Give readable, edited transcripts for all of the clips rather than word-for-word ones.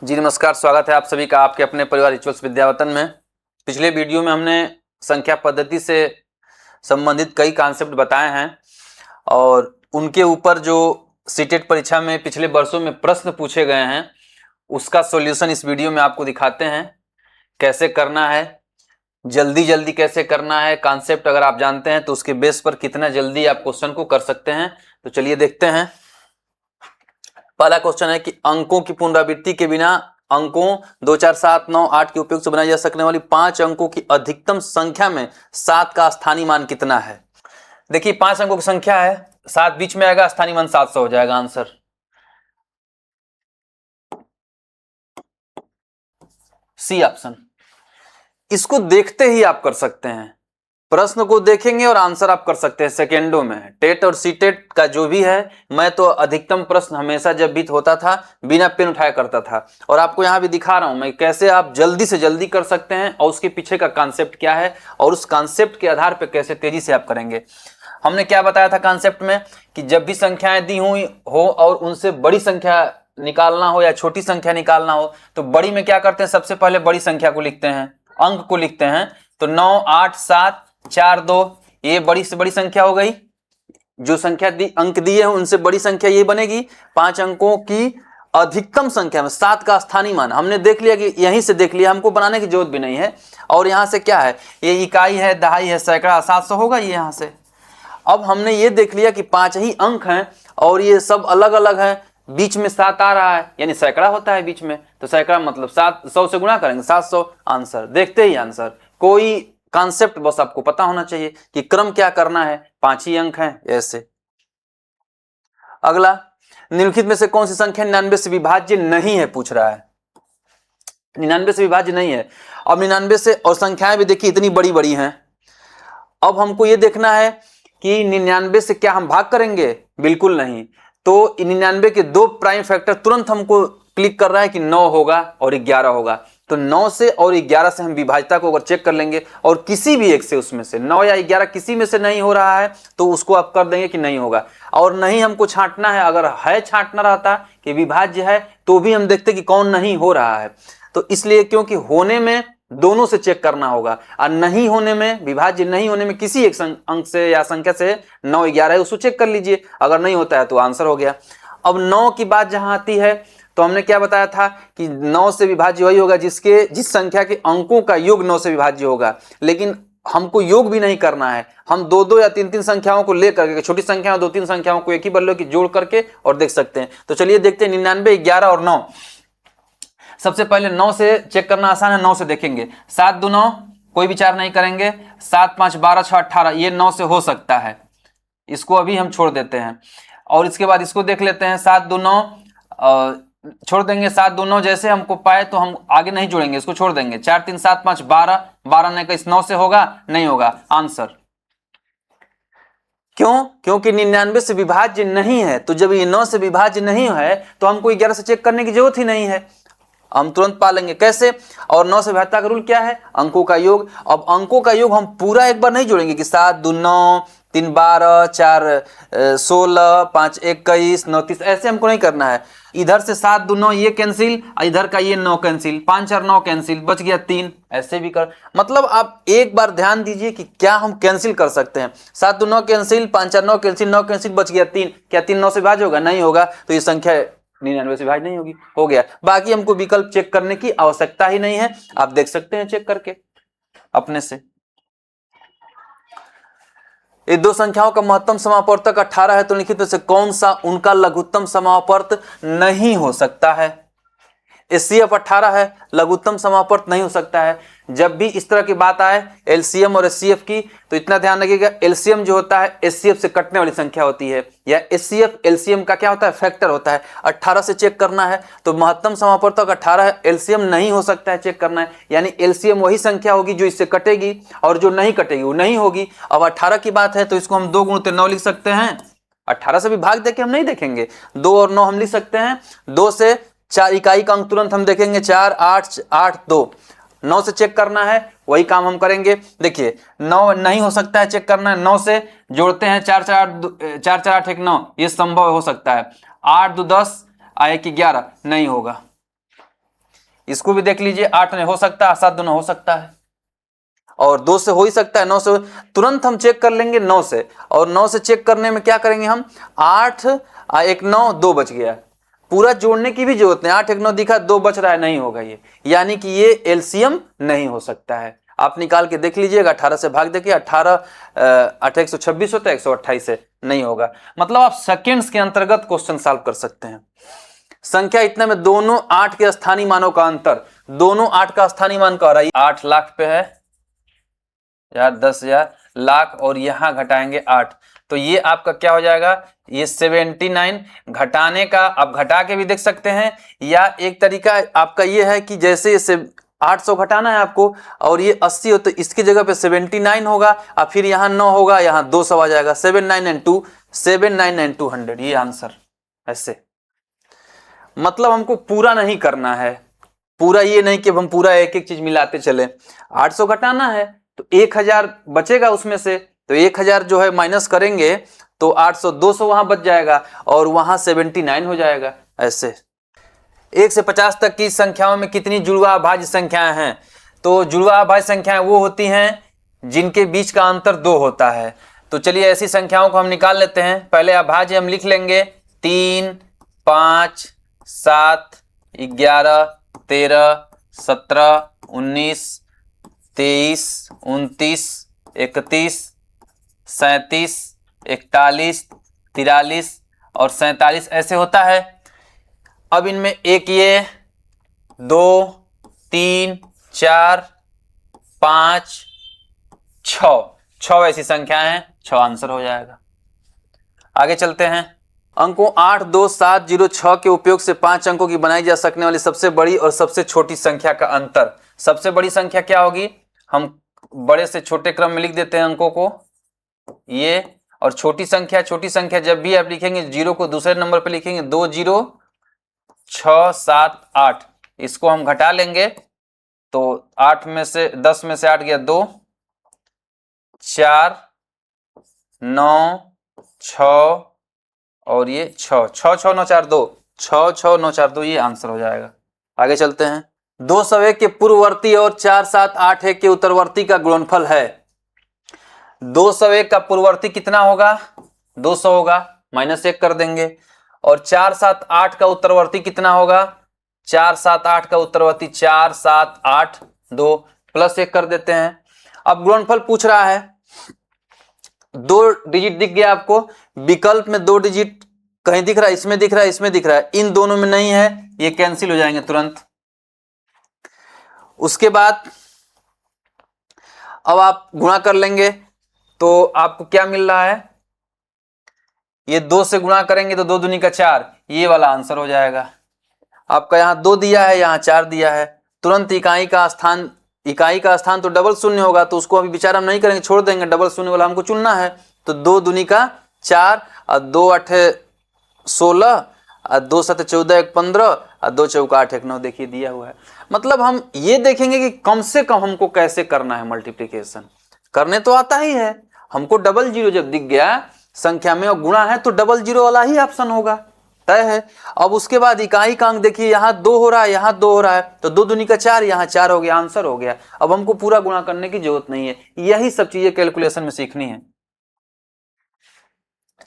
जी नमस्कार, स्वागत है आप सभी का आपके अपने परिवार रिचुअल्स विद्यावतन में। पिछले वीडियो में हमने संख्या पद्धति से संबंधित कई कॉन्सेप्ट बताए हैं और उनके ऊपर जो सीटेट परीक्षा में पिछले वर्षों में प्रश्न पूछे गए हैं उसका सॉल्यूशन इस वीडियो में आपको दिखाते हैं। कैसे करना है, जल्दी जल्दी कैसे करना है, कॉन्सेप्ट अगर आप जानते हैं तो उसके बेस पर कितना जल्दी आप क्वेश्चन को कर सकते हैं। तो चलिए देखते हैं। पहला क्वेश्चन है कि अंकों की पुनरावृत्ति के बिना अंकों 2 4 7 9 8 के उपयोग से बनाई जा सकने वाली 5 अंकों की अधिकतम संख्या में 7 का स्थानीय मान कितना है। देखिए 5 अंकों की संख्या है, 7 बीच में आएगा, स्थानीय मान 700 हो जाएगा। Answer C option. इसको देखते ही आप कर सकते हैं, प्रश्न को देखेंगे और आंसर आप कर सकते हैं सेकेंडों में। टेट और सीटेट का जो भी है, मैं तो अधिकतम प्रश्न हमेशा जब भी होता था बिना पेन उठाया करता था और आपको यहां भी दिखा रहा हूं मैं कैसे आप जल्दी से जल्दी कर सकते हैं और उसके पीछे का कॉन्सेप्ट क्या है और उस कॉन्सेप्ट के आधार पर कैसे तेजी से आप करेंगे। हमने क्या बताया था कॉन्सेप्ट में कि जब भी संख्याएं दी हुई हो और उनसे बड़ी संख्या निकालना हो या छोटी संख्या निकालना हो तो बड़ी में क्या करते हैं, सबसे पहले बड़ी संख्या को लिखते हैं, अंक को लिखते हैं। तो 9 8 7 4 2 ये बड़ी से बड़ी संख्या हो गई। जो संख्या अंक दिए हैं उनसे बड़ी संख्या ये बनेगी। 5 अंकों की अधिकतम संख्या में 7 का स्थानीय मान हमने देख लिया कि यहीं से देख लिया, हमको बनाने की जरूरत भी नहीं है। और यहां से क्या है, ये इकाई है, दहाई है, सैकड़ा, 700 होगा ये यहां से। अब हमने ये देख लिया कि 5 ही अंक हैं और ये सब अलग अलग हैं, बीच में 7 आ रहा है यानी सैकड़ा होता है बीच में, तो सैकड़ा मतलब 700 से गुणा करेंगे 700। आंसर देखते ही आंसर। कोई कॉन्सेप्ट बस आपको पता होना चाहिए कि क्रम क्या करना है, 5 ही अंक हैं ऐसे। अगला, निम्नलिखित में से कौन सी संख्या 99 से विभाज्य नहीं है, पूछ रहा है। 99 से विभाज्य नहीं है। अब 99 से, और संख्याएं भी देखिए इतनी बड़ी बड़ी हैं। अब हमको ये देखना है कि 99 से क्या हम भाग करेंगे, बिल्कुल नहीं। तो 99 के दो प्राइम फैक्टर तुरंत हमको क्लिक कर रहा है कि 9 होगा और 11 होगा। तो 9 से और 11 से हम विभाज्यता को अगर चेक कर लेंगे और किसी भी एक से, उसमें से 9 या 11 किसी में से नहीं हो रहा है तो उसको आप कर देंगे कि नहीं होगा। और नहीं हमको छांटना है, अगर है छांटना रहता कि विभाज्य है तो भी हम देखते कि कौन नहीं हो रहा है। तो इसलिए क्योंकि होने में दोनों से चेक करना होगा और नहीं होने में, विभाज्य नहीं होने में किसी एक अंक से या संख्या से 9 11 है उसको चेक कर लीजिए, अगर नहीं होता है तो आंसर हो गया। अब 9 की बात जहां आती है तो हमने क्या बताया था कि 9 से विभाज्य वही होगा जिस संख्या के अंकों का योग 9 से विभाज्य होगा। लेकिन हमको योग भी नहीं करना है, हम 2 या 3 संख्याओं को लेकर के, छोटी संख्याओं 2 3 संख्याओं को एक ही बल्ले की जोड़ करके और देख सकते हैं। तो चलिए देखते हैं 99 11 और 9। सबसे पहले 9 से चेक करना आसान है, 9 से देखेंगे। 7 2 9, कोई विचार नहीं करेंगे। 7 5 12 6 18, ये 9 से हो सकता है, इसको अभी हम छोड़ देते हैं। और इसके बाद इसको देख लेते हैं, 7 2 9 छोड़ देंगे। 7 2 9 जैसे हमको पाए तो हम आगे नहीं जोड़ेंगे, इसको छोड़ देंगे। 4 3 7 5 12, 12 नहीं, इस 9 से होगा, नहीं होगा। आंसर क्यों? क्योंकि 99 से विभाज्य नहीं है। तो जब ये 9 से विभाज्य नहीं है तो हमको 11 से चेक करने की जरूरत ही नहीं है, हम तुरंत पा लेंगे। कैसे? और 9 से विभाज्यता का रूल क्या है, अंकों का योग। अब अंकों का योग हम पूरा एक बार नहीं जोड़ेंगे कि 7 2 9 3 12 4 16 5 21 9 30, ऐसे हमको नहीं करना है। इधर से 7 2 9 ये कैंसिल, इधर का ये 9 कैंसिल, 5 4 9 कैंसिल, बच गया 3, ऐसे भी कर। मतलब आप एक बार ध्यान दीजिए कि क्या हम कैंसिल कर सकते हैं। 7 2 9 कैंसिल, 5 4 9 कैंसिल, 9 कैंसिल, बच गया 3। क्या 3 9 से विभाज्य होगा? नहीं होगा। तो ये संख्या 99 से विभाज्य नहीं होगी, हो गया। बाकी हमको विकल्प चेक करने की आवश्यकता ही नहीं है, आप देख सकते हैं चेक करके अपने से। ये दो संख्याओं का महत्तम समापवर्तक 18 है तो निम्नलिखित में से कौन सा उनका लघुत्तम समापवर्त नहीं हो सकता है। एचसीएफ 18 है, लघुत्तम समापवर्त नहीं हो सकता है। जब भी इस तरह की बात आए एलसीएम और एचसीएफ की तो इतना ध्यान रखिएगा, एलसीएम जो होता है एचसीएफ से कटने वाली संख्या होती है, या एचसीएफ एलसीएम का क्या होता है, फैक्टर होता है। 18 से चेक करना है तो महत्तम समापवर्तक 18 है, एलसीएम नहीं हो सकता है, चेक करना है। यानी एलसीएम वही संख्या होगी जो इससे कटेगी और जो नहीं कटेगी वो नहीं होगी। अब 18 की बात है तो इसको हम 2 × 9 लिख सकते हैं। 18 से भी भाग देके हम नहीं देखेंगे, 2 और 9 हम लिख सकते हैं। 2 से 4 इकाई का अंक तुरंत हम देखेंगे, 4 8 8 2। 9 से चेक करना है, वही काम हम करेंगे। देखिए 9 नहीं हो सकता है, चेक करना है। 9 से जोड़ते हैं, 4 4 8 1 9, ये संभव हो सकता है। 8 2 10 1 11, नहीं होगा। इसको भी देख लीजिए, 8 नहीं हो सकता है, 7 2 हो सकता है, और 2 से हो ही सकता है, 9 से तुरंत हम चेक कर लेंगे 9 से, और 9 से चेक करने में क्या करेंगे हम, 8 1 9 2 बच गया, पूरा जोड़ने की भी जरूरत नहीं, 8 1 9 दिखा, 2 बच रहा है, नहीं होगा ये, यानी कि ये एलसीएम नहीं हो सकता है। आप निकाल के देख लीजिएगा, 18 से भाग देखिए, 18 8 126 होता है, 128 से नहीं होगा। मतलब आप सेकेंड्स के अंतर्गत क्वेश्चन सॉल्व कर सकते हैं। संख्या इतने में दोनों 8 के स्थानीय मानों का अंतर, दोनों 8 का स्थानीय मान का रहा है 8 लाख पे है यार, 10,000 लाख, और यहां घटाएंगे 8, तो ये आपका क्या हो जाएगा, ये 79। घटाने का आप घटा के भी देख सकते हैं, या एक तरीका आपका ये है कि जैसे इसे 800 घटाना है आपको और ये 80 हो, तो इसकी जगह पे 79 होगा, और फिर यहाँ 9 होगा, यहाँ 200 आ जाएगा, 7992 ये आंसर। ऐसे मतलब हमको पूरा नहीं करना है, पूरा ये नहीं कि हम पूरा एक एक चीज मिलाते चले। 800 घटाना है तो 1000 बचेगा उसमें से, तो 1000 जो है माइनस करेंगे तो 800 200 वहां बच जाएगा, और वहां 79 हो जाएगा। ऐसे 1 से 50 तक की संख्याओं में कितनी जुड़वा अभाज्य संख्याएं हैं, तो जुड़वा अभाज्य संख्याएं वो होती हैं जिनके बीच का अंतर 2 होता है। तो चलिए ऐसी संख्याओं को हम निकाल लेते हैं। पहले अभाज्य हम लिख लेंगे 3 5 7 11 13 17 19 23 29 31 37 41 43 और 47 ऐसे होता है। अब इनमें एक ये 2 3 4 5 6 ऐसी संख्याएं हैं, 6 आंसर हो जाएगा। आगे चलते हैं। अंकों 8 2 7 0 6 के उपयोग से 5 अंकों की बनाई जा सकने वाली सबसे बड़ी और सबसे छोटी संख्या का अंतर। सबसे बड़ी संख्या क्या होगी, हम बड़े से छोटे क्रम में लिख देते हैं अंकों को ये, और छोटी संख्या जब भी आप लिखेंगे 0 को दूसरे नंबर पे लिखेंगे, 2 0 6 7 8, इसको हम घटा लेंगे तो 8 में से 10 में से 8 गया 2 4 9 6 और ये 6 6 6 9 4 2 6 6 9 4 2 ये आंसर हो जाएगा। आगे चलते हैं। 201 के पूर्ववर्ती और 4 7 8 1 के उत्तरवर्ती का गुणनफल है। 201 का पूर्ववर्ती कितना होगा, 200 होगा, -1 कर देंगे, और 4 7 8 का उत्तरवर्ती कितना होगा, 4 7 8 का उत्तरवर्ती 4 7 8 2 +1 कर देते हैं। अब गुणनफल पूछ रहा है, 2 डिजिट दिख गया आपको, विकल्प में 2 डिजिट कहीं दिख रहा है, इसमें दिख रहा है, इसमें दिख रहा है, इन दोनों में नहीं है, ये कैंसिल हो जाएंगे तुरंत। उसके बाद अब आप गुणा कर लेंगे तो आपको क्या मिल रहा है, ये 2 से गुणा करेंगे तो 2 दूनी का 4, ये वाला आंसर हो जाएगा। आपका यहाँ 2 दिया है, यहाँ 4 दिया है, तुरंत इकाई का स्थान तो डबल शून्य होगा, तो उसको अभी विचार हम नहीं करेंगे, छोड़ देंगे, डबल शून्य वाला हमको चुनना है। तो 2 दूनी का 4 और 2 8 16 और 2 7 14 1 15 और 2 चौका 8 1 9, देखिए दिया हुआ है। मतलब हम ये देखेंगे कि कम से कम हमको कैसे करना है मल्टीप्लिकेशन, करने तो आता ही है हमको। डबल जीरो जब दिख गया संख्या में और गुणा है तो डबल जीरो वाला ही ऑप्शन होगा, तय है। अब उसके बाद इकाई का अंक देखिए, यहाँ 2 हो रहा है, यहाँ 2 हो रहा है, तो 2 दूनी का 4, यहाँ 4 हो गया, आंसर हो गया। अब हमको पूरा गुणा करने की जरूरत नहीं है, यही सब चीजें कैलकुलेशन में सीखनी है।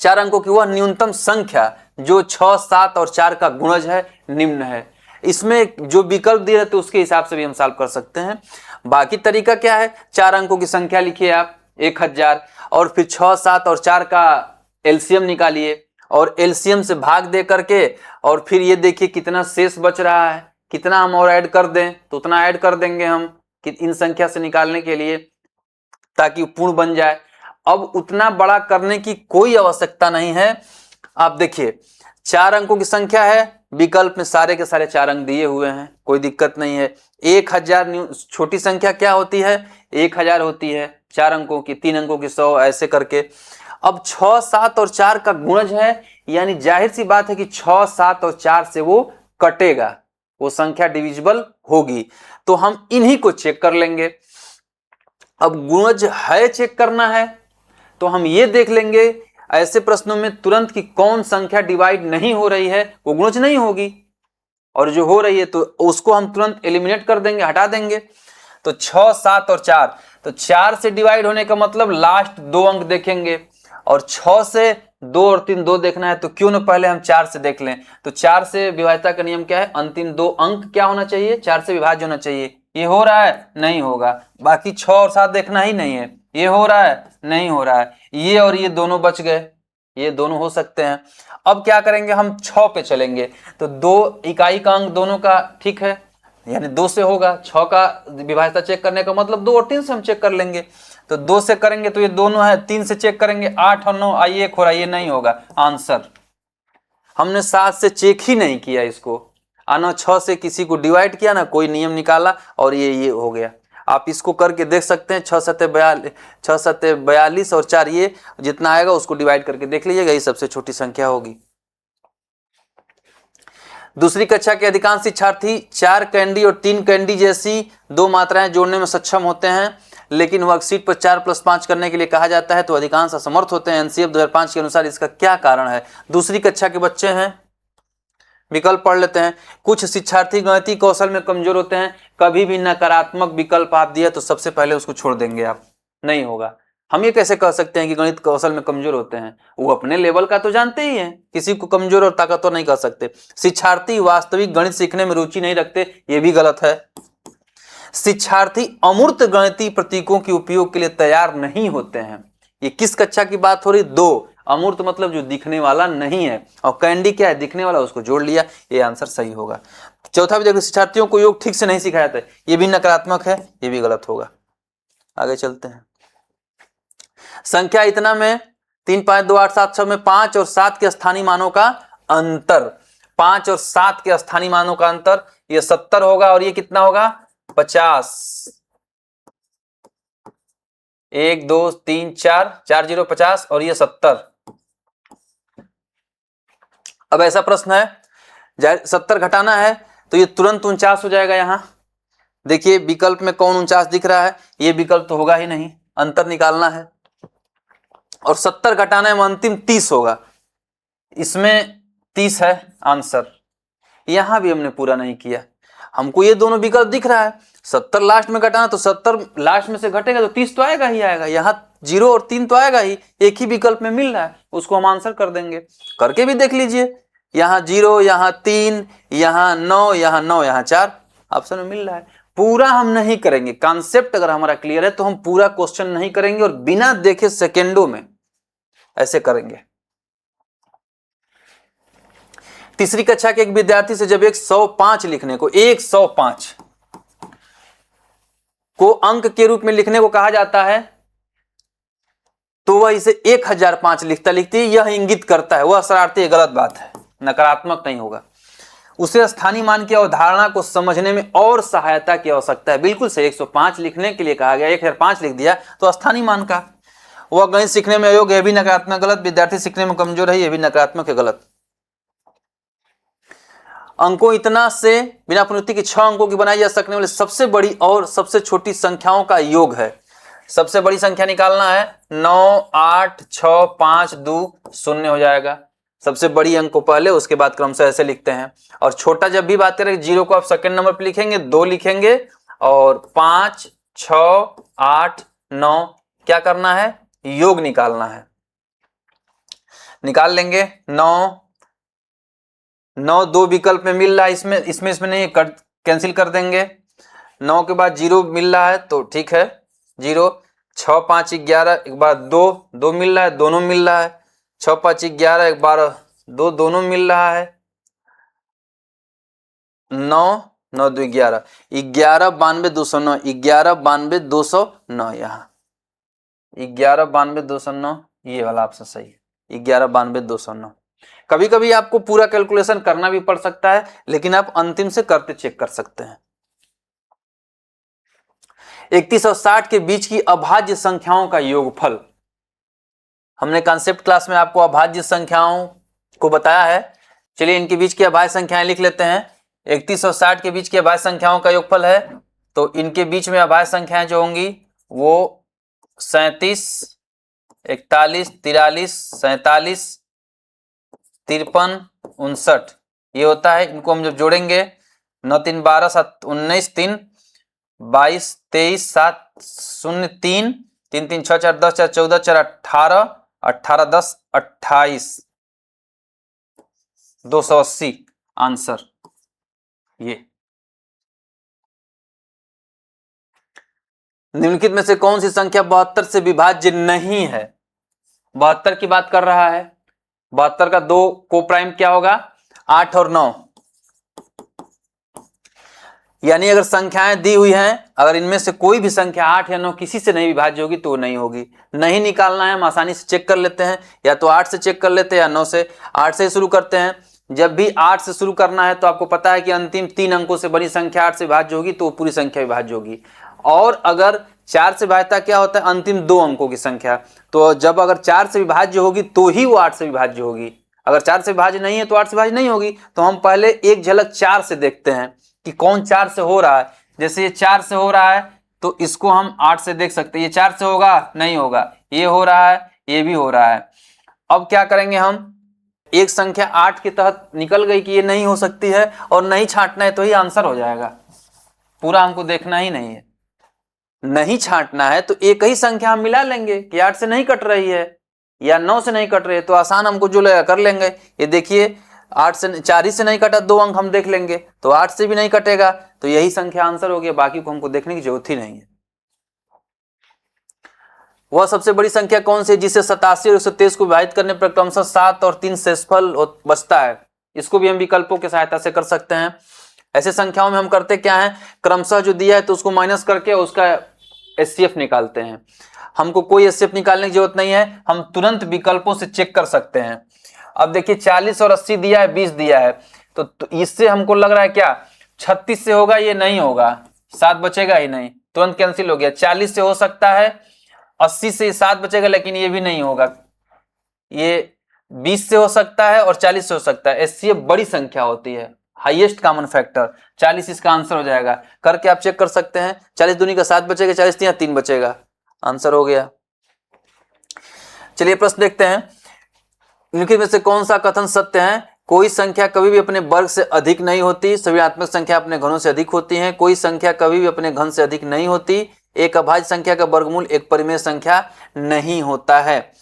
4 अंकों की वह न्यूनतम संख्या जो 6 7 और 4 का गुणज है, निम्न है। इसमें जो विकल्प दिए रहते उसके हिसाब से भी हम सॉल्व कर सकते हैं। बाकी तरीका क्या है, 4 अंकों की संख्या लिखिए आप 1000, और फिर 6 7 और 4 का एलसीएम निकालिए, और एलसीएम से भाग दे करके, और फिर ये देखिए कितना शेष बच रहा है, कितना हम और ऐड कर दें तो उतना ऐड कर देंगे हम कि इन संख्या से निकालने के लिए, ताकि पूर्ण बन जाए। अब उतना बड़ा करने की कोई आवश्यकता नहीं है। आप देखिए 4 अंकों की संख्या है, विकल्प में सारे के सारे 4 अंक दिए हुए हैं, कोई दिक्कत नहीं है। 1000 छोटी संख्या क्या होती है, 1000 होती है, 4 अंकों की, 3 अंकों की 100, ऐसे करके। अब 6 7 और 4 का गुणज है, यानी जाहिर सी बात है कि 6 7 और 4 से वो कटेगा, वो संख्या डिविजिबल होगी, तो हम इन्हीं को चेक कर लेंगे। अब गुणज है चेक करना है तो हम ये देख लेंगे ऐसे प्रश्नों में तुरंत कि कौन संख्या डिवाइड नहीं हो रही है, वो गुणज नहीं होगी। और जो हो रही है तो उसको हम तुरंत एलिमिनेट कर देंगे, हटा देंगे। तो 6, 7 और 4, तो 4 से डिवाइड होने का मतलब लास्ट 2 अंक देखेंगे, और 6 से 2 और 3 2 देखना है, तो क्यों ना पहले हम 4 से देख लें। तो 4 से विभाज्यता का नियम क्या है, अंतिम 2 अंक क्या होना चाहिए, 4 से विभाज्य होना चाहिए। ये हो रहा है, नहीं होगा। बाकी 6 और 7 देखना ही नहीं है। ये हो रहा है, नहीं हो रहा है। ये और ये दोनों बच गए, ये दोनों हो सकते हैं। अब क्या करेंगे, हम 6 पे चलेंगे। तो 2 इकाई का अंक दोनों का ठीक है, यानी 2 से होगा। 6 का विभाज्यता चेक करने का मतलब 2 और 3 से हम चेक कर लेंगे। तो 2 से करेंगे तो ये दोनों है, 3 से चेक करेंगे 8 और 9, आइए एक हो रहा, ये नहीं होगा आंसर। हमने 7 से चेक ही नहीं किया इसको, आना 6 से किसी को डिवाइड किया ना, कोई नियम निकाला और ये हो गया। आप इसको करके देख सकते हैं, 6 सत्ते 42 और 4, ये जितना आएगा उसको डिवाइड करके देख लीजिएगा, ये सबसे छोटी संख्या होगी। दूसरी कक्षा के अधिकांश शिक्षार्थी 4 कैंडी और 3 कैंडी जैसी 2 मात्राएं जोड़ने में सक्षम होते हैं, लेकिन वर्कशीट पर 4 + 5 करने के लिए कहा जाता है तो अधिकांश असमर्थ होते हैं। एनसीएफ 2005 के अनुसार इसका क्या कारण है। दूसरी कक्षा के बच्चे हैं, विकल्प पढ़ लेते हैं। कुछ शिक्षार्थी गणितीय कौशल में कमजोर होते हैं, कभी भी नकारात्मक विकल्प आप दिया तो सबसे पहले उसको छोड़ देंगे आप, नहीं होगा। हम ये कैसे कह सकते हैं कि गणित कौशल में कमजोर होते हैं, वो अपने लेवल का तो जानते ही हैं, किसी को कमजोर और ताकतवर नहीं कह सकते। शिक्षार्थी वास्तविक गणित सीखने में रुचि नहीं रखते, ये भी गलत है। शिक्षार्थी अमूर्त गणितीय प्रतीकों के उपयोग के लिए तैयार नहीं होते हैं। ये किस कक्षा की बात हो रही, 2। अमूर्त मतलब जो दिखने वाला नहीं है, और कैंडी क्या है, दिखने वाला, उसको जोड़ लिया, ये आंसर सही होगा। चौथा भी देखो, शिक्षार्थियों को योग ठीक से नहीं सिखाया था, ये भी नकारात्मक है, ये भी गलत होगा। आगे चलते हैं। संख्या इतना में 3, 5, 2, 8, 7, 6 में 5 और 7 के स्थानीय मानों का अंतर, 5 और 7 के स्थानीय मानों का अंतर, ये 70 होगा, और ये कितना होगा, 50। 1, 2, 3, 4, 4 0 50, और ये 70। अब ऐसा प्रश्न है, 70 घटाना है तो ये तुरंत 49 हो जाएगा। यहां देखिए विकल्प में कौन 49 दिख रहा है, ये विकल्प तो होगा ही नहीं, अंतर निकालना है। और 70 घटाना है, अंतिम 30 होगा, इसमें 30 है आंसर। यहां भी हमने पूरा नहीं किया, हमको ये दोनों विकल्प दिख रहा है, 70 लास्ट में घटाना, तो 70 लास्ट में से घटेगा तो 30 तो आएगा ही आएगा, यहाँ 0 और 3 तो आएगा ही, एक ही विकल्प में मिल रहा है, उसको हम आंसर कर देंगे। करके भी देख लीजिए, यहाँ 0, यहाँ 3, यहाँ 9, यहाँ 9, यहाँ 4 ऑप्शन में मिल रहा है। पूरा हम नहीं करेंगे, कॉन्सेप्ट अगर हमारा क्लियर है तो हम पूरा क्वेश्चन नहीं करेंगे और बिना देखे सेकेंडों में ऐसे करेंगे। तीसरी कक्षा के एक विद्यार्थी से जब 105 लिखने को, 105 को अंक के रूप में लिखने को कहा जाता है, तो वह इसे 1005 लिखता लिखती यह इंगित करता है, वह शरारती है, गलत बात है, नकारात्मक नहीं होगा। उसे स्थानीय मान की अवधारणा को समझने में और सहायता की आवश्यकता है। बिल्कुल से 105 लिखने के लिए कहा गया, 1005 लिख दिया तो स्थानीय मान का। वह गणित सीखने में अयोग्य है, भी नकारात्मक गलत। विद्यार्थी सीखने में कमजोर है, यह भी नकारात्मक है, गलत। अंकों इतना से बिना पुनरुक्ति के 6 अंकों की बनाई जा सकने वाली सबसे बड़ी और सबसे छोटी संख्याओं का योग है। सबसे बड़ी संख्या निकालना है, 9, 8, 6, 5, 2, 0 हो जाएगा। सबसे बड़ी अंक को पहले, उसके बाद क्रमशः ऐसे लिखते हैं। और छोटा जब भी बात करें, 0 को आप सेकंड नंबर पे लिखेंगे, 2 लिखेंगे, और 5, 6, 8, 9 क्या करना है, योग निकालना है। निकाल लेंगे। 9 2 विकल्प में मिल रहा है, इसमें नहीं, कैंसिल कर देंगे। 9 के बाद 0 मिल रहा है तो ठीक है, 0। 6, 5, 11, एक बार 2 मिल रहा है, दोनों मिल रहा है। 6, 5, 11, एक बार 2, दोनों मिल रहा है। 9 9 2 11, 11 92 209, 11 92 209, यहाँ 11 92 209, ये वाला ऑप्शन सही है, 11 92 209। कभी कभी आपको पूरा कैलकुलेशन करना भी पड़ सकता है, लेकिन आप अंतिम से करके चेक कर सकते हैं। 31 और 60 के बीच की अभाज्य संख्याओं का योगफल। हमने कॉन्सेप्ट क्लास में आपको अभाज्य संख्याओं को बताया है। चलिए इनके बीच की अभाज्य संख्याएं लिख लेते हैं। 31 और 60 के बीच की अभाज्य संख्याओं का योगफल है, तो इनके बीच में अभाज्य संख्याएं जो होंगी वो 37, 41, 43, 47, 53, 59, ये होता है, इनको हम जब जोड़ेंगे 9 3 12 7 19 3 22 23 7 0 3 3 3 6 4 10 4 14 4 18 18 10 28 280 आंसर ये। निम्नलिखित में से कौन सी संख्या 72 से विभाज्य नहीं है? 72 की बात कर रहा है। 72 का दो को प्राइम क्या होगा? 8 और 9। यानी अगर संख्याएं दी हुई हैं, अगर इनमें से कोई भी संख्या 8 या 9 किसी से नहीं विभाज्य होगी तो वो नहीं होगी। नहीं निकालना है, हम आसानी से चेक कर लेते हैं, या तो 8 से चेक कर लेते हैं या 9 से। 8 से शुरू करते हैं। जब भी 8 से शुरू करना है तो आपको पता है कि अंतिम 3 अंकों से बड़ी संख्या 8 से विभाज्य होगी तो वो पूरी संख्या विभाज्य होगी। और अगर 4 से विभाज्यता क्या होता है? अंतिम 2 अंकों की संख्या। तो जब अगर 4 से विभाज्य होगी तो ही वो 8 से विभाज्य होगी। अगर 4 से विभाज्य नहीं है तो 8 से विभाज्य नहीं होगी। तो हम पहले एक झलक 4 से देखते हैं कि कौन 4 से हो रहा है। जैसे ये 4 से हो रहा है तो इसको हम 8 से देख सकते हैं। ये 4 से होगा? नहीं होगा। ये हो रहा है, ये भी हो रहा है। अब क्या करेंगे हम? एक संख्या 8 के तहत निकल गई कि ये नहीं हो सकती है और नहीं छांटना है तो ही आंसर हो जाएगा। पूरा हमको देखना ही नहीं है, नहीं छांटना है तो एक ही संख्या हम मिला लेंगे कि 8 से नहीं कट रही है या 9 से नहीं कट रही है, तो आसान हमको जो लगा कर लेंगे। ये देखिए 8 से 4 ही से नहीं कटा, 2 अंक हम देख लेंगे तो 8 से भी नहीं कटेगा, तो यही संख्या आंसर हो गया। बाकी को हमको देखने की जरूरत ही नहीं है। वह सबसे बड़ी संख्या कौन सी है जिसे 87 और 123 को विभाजित करने पर क्रमशः 7 और 3 शेषफल बचता है? इसको भी हम विकल्पों की सहायता से कर सकते हैं। ऐसे संख्याओं में हम करते क्या है? क्रमशः जो दिया है तो उसको माइनस करके उसका एचसीएफ निकालते हैं। हमको कोई एचसीएफ निकालने की जरूरत नहीं है, हम तुरंत विकल्पों से चेक कर सकते हैं। अब देखिए 40 और 80 दिया है, 20 दिया है, तो इससे हमको लग रहा है क्या 36 से होगा? ये नहीं होगा, 7 बचेगा ही नहीं, तुरंत कैंसिल हो गया। 40 से हो सकता है, 80 से 7 बचेगा, लेकिन ये भी नहीं होगा। ये 20 से हो सकता है और 40 से हो सकता है। एचसीएफ बड़ी संख्या होती है, हाईएस्ट कॉमन फैक्टर 40 इसका आंसर हो जाएगा। करके आप चेक कर सकते हैं। 40 दूनी का 7 बचेगा, 40 तिया 3 बचेगा, आंसर हो गया। चलिए प्रश्न देखते हैं। निम्नलिखित में से कौन सा कथन सत्य है? कोई संख्या कभी भी अपने वर्ग से अधिक नहीं होती, सभी ऋणात्मक संख्या अपने घनों से अधिक होती हैं। कोई संख्या कभी भी अपने घन से अधिक नहीं होती। एक अभाज्य संख्या का वर्गमूल एक परिमेय संख्या नहीं होता है।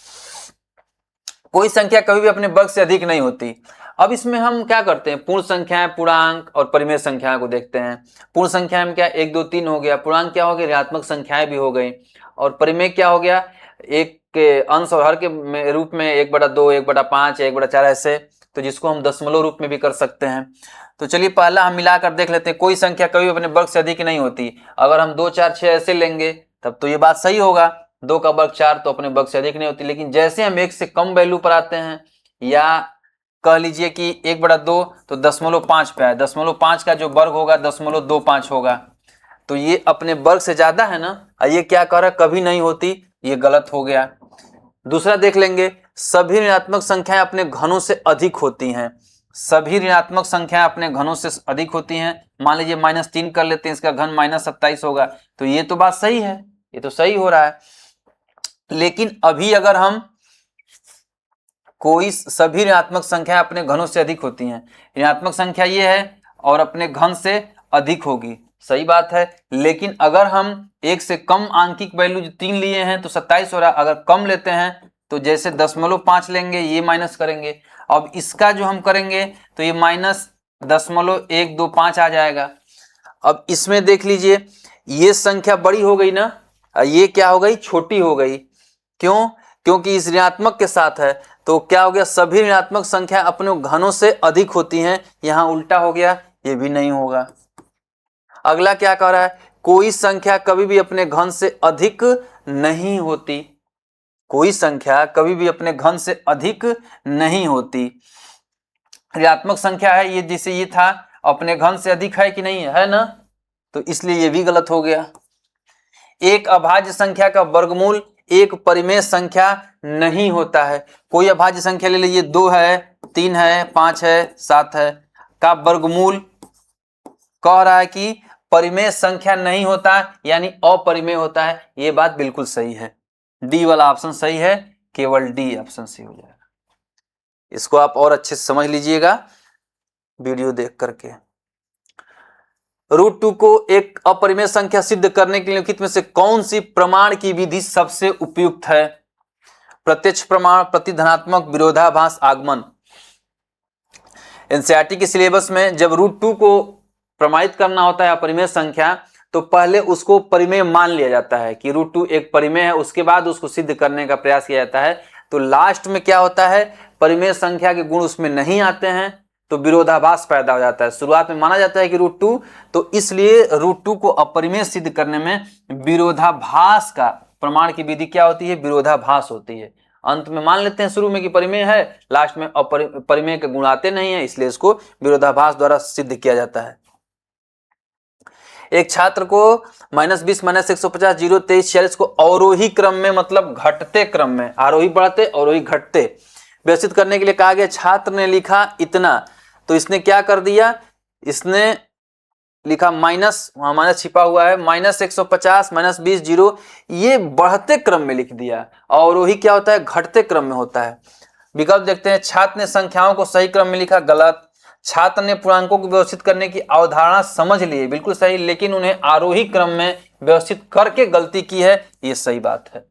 कोई संख्या कभी भी अपने वर्ग से अधिक नहीं होती। अब इसमें हम क्या करते हैं? पूर्ण संख्याएं, पूर्णांक और परिमेय संख्याओं को देखते हैं। पूर्ण संख्या में क्या 1 2 3 हो गया, पूर्णांक क्या हो गया ऋणात्मक संख्याएं भी हो गई, और परिमेय क्या हो गया एक के अंश और हर के रूप में 1/2 1/5 या 1/4 ऐसे, तो जिसको हम दशमलव रूप में भी कर सकते हैं। तो चलिए पहला हम मिलाकर देख लेते हैं। कोई संख्या कभी अपने वर्ग से अधिक नहीं होती। अगर हम 2 4 6 ऐसे लेंगे तब तो ये बात सही होगा, 2 का वर्ग 4 तो अपने वर्ग से अधिक नहीं होती। लेकिन जैसे हम 1 से कम वैल्यू पर आते हैं, या कह लीजिए कि 1/2 तो 0.5 पे है, 0.5 का जो वर्ग होगा 0.25 होगा, तो ये अपने वर्ग से ज्यादा है ना। ये क्या कह रहा है? कभी नहीं होती, ये गलत हो गया। दूसरा देख लेंगे, सभी ऋणात्मक संख्याएं अपने घनों से अधिक होती हैं। सभी ऋणात्मक संख्याएं अपने घनों से अधिक होती हैं। मान लीजिए -3 कर लेते हैं, इसका घन -27 होगा, तो ये तो बात सही है, ये तो सही हो रहा है। लेकिन अभी अगर हम कोई सभी ऋणात्मक संख्या अपने घनों से अधिक होती हैं, ऋणात्मक संख्या ये है और अपने घन से अधिक होगी, सही बात है। लेकिन अगर हम 1 से कम आंकिक वैल्यू 3 लिए हैं तो 27 हो रहा है। अगर कम लेते हैं तो जैसे 0.5 लेंगे, ये माइनस करेंगे। अब इसका जो हम करेंगे तो ये -0.125 आ जाएगा। अब इसमें देख लीजिए, ये संख्या बड़ी हो गई ना, ये क्या हो गई? छोटी हो गई। क्यों? क्योंकि इस ऋणात्मक के साथ है, तो क्या हो गया? सभी ऋणात्मक संख्या अपने घनों से अधिक होती हैं। यहां उल्टा हो गया, ये भी नहीं होगा। अगला क्या कह रहा है? कोई संख्या कभी भी अपने घन से अधिक नहीं होती। कोई संख्या कभी भी अपने घन से अधिक नहीं होती। ऋणात्मक संख्या है ये, जैसे ये था, अपने घन से अधिक है कि नहीं है ना, तो इसलिए ये भी गलत हो गया। एक अभाज्य संख्या का वर्गमूल एक परिमेय संख्या नहीं होता है। कोई अभाज्य संख्या ले लीजिए, 2 है, 3 है, 5 है, 7 है, का वर्गमूल कह रहा है कि परिमेय संख्या नहीं होता, यानी अपरिमेय होता है। ये बात बिल्कुल सही है, डी वाला ऑप्शन सही है, केवल डी ऑप्शन सही हो जाएगा। इसको आप और अच्छे से समझ लीजिएगा। वीडियो देख करके। √2 को एक अपरिमेय संख्या सिद्ध करने के लिए निम्नलिखित में से कौन सी प्रमाण की विधि सबसे उपयुक्त है? प्रत्यक्ष प्रमाण, प्रतिधनात्मक, विरोधाभास, आगमन। एनसीईआरटी के सिलेबस में जब √2 को प्रमाणित करना होता है अपरिमेय संख्या, तो पहले उसको परिमेय मान लिया जाता है कि √2 एक परिमेय है, उसके बाद उसको सिद्ध करने का प्रयास किया जाता है। तो लास्ट में क्या होता है, परिमेय संख्या के गुण उसमें नहीं आते हैं तो विरोधाभास पैदा हो जाता है। शुरुआत में माना जाता है कि √2, तो इसलिए √2 को अपरिमेय सिद्ध करने में विरोधाभास का प्रमाण की विधि क्या होती है, विरोधाभास होती है। अंत में मान लेते हैं शुरू में कि परिमेय है, लास्ट में परिमेय के गुण आते नहीं है, इसलिए इसको विरोधाभास द्वारा सिद्ध किया जाता है। एक छात्र को -20, -150, 0, 23, 46 को अवरोही क्रम में, मतलब घटते क्रम में, आरोही बढ़ते अवरोही घटते व्यवस्थित करने के लिए कहा गया। छात्र ने लिखा इतना, तो इसने क्या कर दिया, इसने लिखा माइनस, वहां माइनस छिपा हुआ है, -150, -20, 0, ये बढ़ते क्रम में लिख दिया। अवरोही क्या होता है, घटते क्रम में होता है। विकल्प देखते हैं। छात्र ने संख्याओं को सही क्रम में लिखा, गलत। छात्र ने पूर्णांकों को व्यवस्थित करने की अवधारणा समझ ली, बिल्कुल सही, लेकिन उन्हें आरोही क्रम में व्यवस्थित करके गलती की है, ये सही बात है।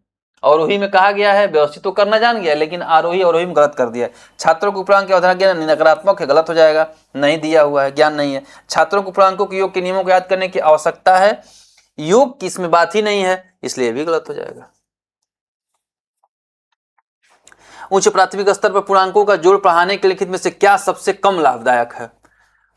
अवरोही में कहा गया है, व्यवस्थित तो करना जान गया, लेकिन अवरोही में गलत कर दिया है। छात्रों को पूर्णांक की अवधारणा ज्ञान नकारात्मक है, गलत हो जाएगा, नहीं दिया हुआ है, ज्ञान नहीं है। छात्रों को पूर्णांकों के योग के नियमों को याद करने की आवश्यकता है, योग की इसमें बात ही नहीं है, इसलिए भी गलत हो जाएगा। उच्च प्राथमिक स्तर पर पूर्णांकों का जोड़ पढ़ाने के लिखित में से क्या सबसे कम लाभदायक है?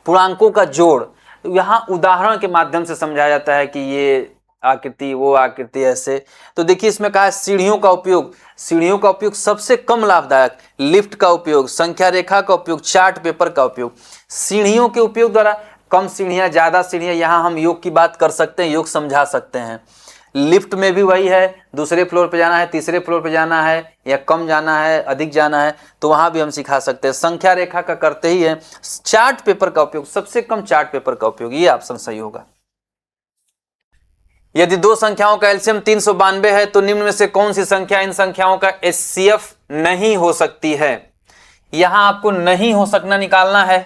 पूर्णांकों का जोड़ यहां उदाहरण के माध्यम से समझाया जाता है कि ये आकृति, वो आकृति, ऐसे। तो देखिए इसमें कहा है सीढ़ियों का उपयोग। सीढ़ियों का उपयोग सबसे कम लाभदायक, लिफ्ट का उपयोग, संख्या रेखा का उपयोग, चार्ट पेपर का उपयोग। सीढ़ियों के उपयोग द्वारा कम सीढ़ियां, ज्यादा सीढ़ियां, यहां हम योग की बात कर सकते हैं, योग समझा सकते हैं। लिफ्ट में भी वही है, दूसरे फ्लोर पे जाना है, तीसरे फ्लोर पे जाना है, या कम जाना है, अधिक जाना है, तो वहां भी हम सिखा सकते हैं। संख्या रेखा का करते ही है। चार्ट पेपर का उपयोग, सबसे कम चार्ट पेपर का उपयोग, ये ऑप्शन सही होगा। यदि दो संख्याओं का एलसीएम 392 है तो निम्न में से कौन सी संख्या इन संख्याओं का एचसीएफ नहीं हो सकती है? यहां आपको नहीं हो सकना निकालना है।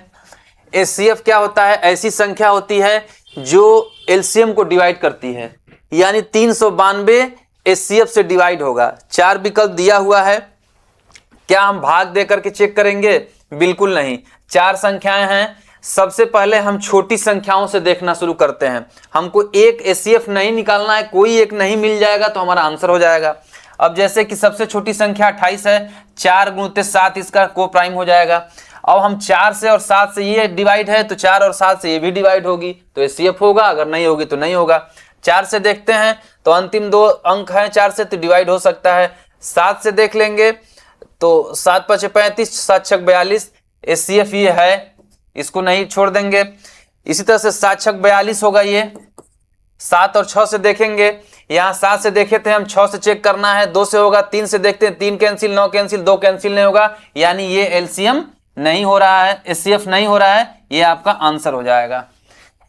एचसीएफ क्या होता है, ऐसी संख्या होती है जो एलसीएम को डिवाइड करती है, यानी 392 एचसीएफ से डिवाइड होगा। 4 विकल्प दिया हुआ है, क्या हम भाग देकर के चेक करेंगे? बिल्कुल नहीं। 4 संख्याएं हैं, सबसे पहले हम छोटी संख्याओं से देखना शुरू करते हैं। हमको एक एचसीएफ नहीं निकालना है, कोई एक नहीं मिल जाएगा तो हमारा आंसर हो जाएगा। अब जैसे कि सबसे छोटी संख्या 28 है, 4 × 7 इसका को प्राइम हो जाएगा। अब हम 4 से और 7 से ये डिवाइड है, तो 4 और 7 से ये भी डिवाइड होगी, तो एचसीएफ होगा, अगर नहीं होगी तो नहीं होगा। 4 से देखते हैं तो अंतिम 2 अंक हैं 4 से, तो डिवाइड हो सकता है। 7 से देख लेंगे तो 7 × 5 = 35, 7 × 6 = 42, एचसीएफ ये है, इसको नहीं छोड़ देंगे। इसी तरह से 7 × 6 = 42 होगा ये। 7 और 6 से देखेंगे, यहाँ 7 से देखे थे हम, 6 से चेक करना है, 2 से होगा, 3 से देखते हैं, 3 कैंसिल, 9 कैंसिल, 2 कैंसिल नहीं होगा, यानी ये एलसीएम नहीं हो रहा है, एचसीएफ नहीं हो रहा है, ये आपका आंसर हो जाएगा।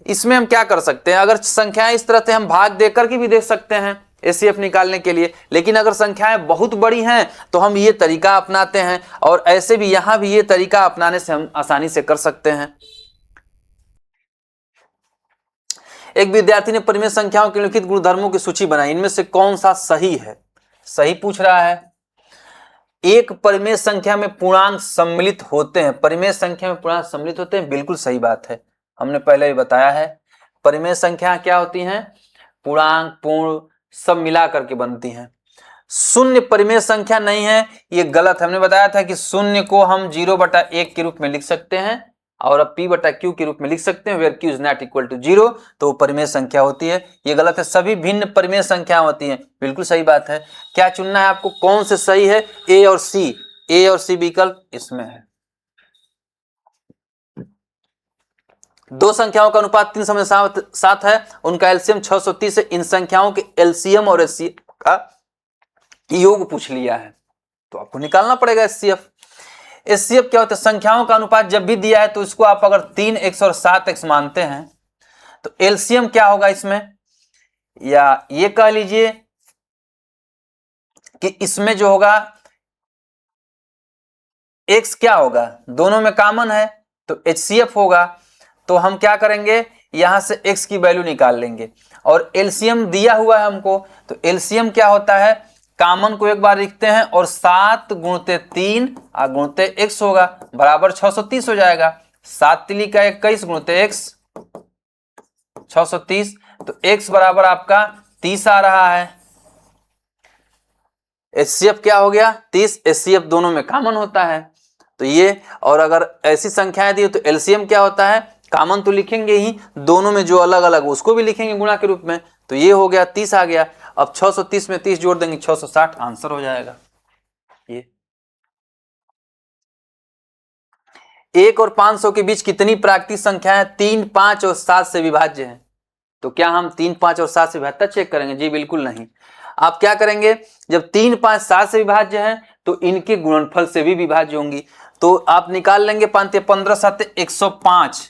इसमें हम क्या कर सकते हैं, अगर संख्याएं इस तरह से हम भाग देकर के भी देख सकते हैं एचसीएफ निकालने के लिए, लेकिन अगर संख्याएं बहुत बड़ी हैं तो हम ये तरीका अपनाते हैं, और ऐसे भी यहां भी ये तरीका अपनाने से हम आसानी से कर सकते हैं। एक विद्यार्थी ने परिमेय संख्याओं के लिखित गुणधर्मों की सूची बनाई, इनमें से कौन सा सही है? सही पूछ रहा है। एक परिमेय संख्या में पूर्णांक सम्मिलित होते हैं, परिमेय संख्या में पूर्णांक सम्मिलित होते हैं, बिल्कुल सही बात है, हमने पहले भी बताया है। परिमेय संख्या क्या होती हैं? पूर्णांक, पूर्ण, सब मिला करके बनती हैं। शून्य परिमेय संख्या नहीं है, ये गलत। हमने बताया था कि शून्य को हम 0/1 के रूप में लिख सकते हैं, और अब p/q के रूप में लिख सकते हैं, where q is not equal to 0, तो परिमेय संख्या होती है। ये गलत है, सभी भिन्न परिमेय संख्या होती हैं, बिल्कुल सही बात है। क्या चुनना है आपको, कौन से सही है? ए और सी, ए और सी विकल्प इसमें है। दो संख्याओं का अनुपात 3:7 है, उनका एलसीएम 630 है। इन संख्याओं के एलसीएम और एचसीएफ का योग पूछ लिया है, तो आपको निकालना पड़ेगा एचसीएफ। एचसीएफ क्या होता है? संख्याओं का अनुपात जब भी दिया है तो इसको आप अगर 3x और 7x मानते हैं तो एलसीएम क्या होगा इसमें, या ये कह लीजिए कि इसमें जो होगा x क्या होगा, दोनों में कॉमन है तो HCF होगा। तो हम क्या करेंगे, यहां से x की वैल्यू निकाल लेंगे और एलसीएम दिया हुआ है हमको। तो एलसीएम क्या होता है, कॉमन को एक बार लिखते हैं और 7 गुणते 3 गुणते x होगा बराबर 630 हो जाएगा। 7 तिली का 21 गुणते x 630, तो x बराबर आपका 30 आ रहा है। HCF क्या हो गया 30, HCF दोनों में कॉमन होता है तो ये। और अगर ऐसी संख्याएं दी तो एलसीएम क्या होता है, कॉमन तो लिखेंगे ही, दोनों में जो अलग अलग उसको भी लिखेंगे गुणा के रूप में। तो ये हो गया 30 आ गया। अब 630 में 30 जोड़ देंगे 660 आंसर हो जाएगा। ये 1 और 500 के बीच कितनी प्राकृतिक संख्याएं 3, 5 और 7 से विभाज्य हैं। तो क्या हम 3, 5 और 7 से विभाज्यता चेक करेंगे, जी बिल्कुल नहीं। आप क्या करेंगे, जब 3, 5, 7 से विभाज्य हैं तो इनके गुणनफल से भी विभाज्य होंगी। तो आप निकाल लेंगे 5 15 7 105,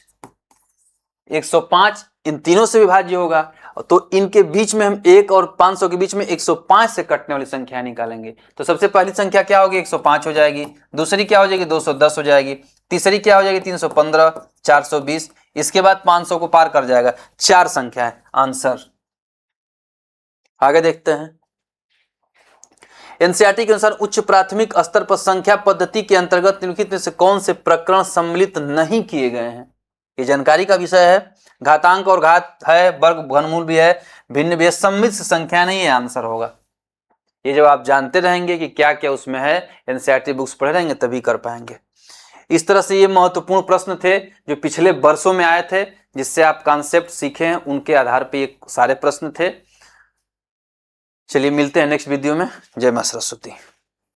105 इन तीनों से विभाज्य होगा। तो इनके बीच में हम 1 और 500 के बीच में 105 से कटने वाली संख्या निकालेंगे। तो सबसे पहली संख्या क्या होगी 105 हो जाएगी, दूसरी क्या हो जाएगी 210 हो जाएगी, तीसरी क्या हो जाएगी 315, 420, इसके बाद 500 को पार कर जाएगा। 4 संख्या है आंसर। आगे देखते हैं। एनसीईआरटी के अनुसार उच्च प्राथमिक स्तर पर संख्या पद्धति के अंतर्गत निम्नलिखित में से कौन से प्रकरण सम्मिलित नहीं किए गए हैं। ये जानकारी का विषय है। घातांक और घात है, वर्ग घनमूल भी है, भिन्न भी है, सम्मिलित संख्या नहीं, ये आंसर होगा। ये जब आप जानते रहेंगे कि क्या क्या उसमें है, एनसीईआरटी बुक्स पढ़े रहेंगे तभी कर पाएंगे। इस तरह से ये महत्वपूर्ण प्रश्न थे जो पिछले वर्षों में आए थे, जिससे आप कॉन्सेप्ट सीखे हैं, उनके आधार पर ये सारे प्रश्न थे। चलिए मिलते हैं नेक्स्ट वीडियो में। जय मां सरस्वती।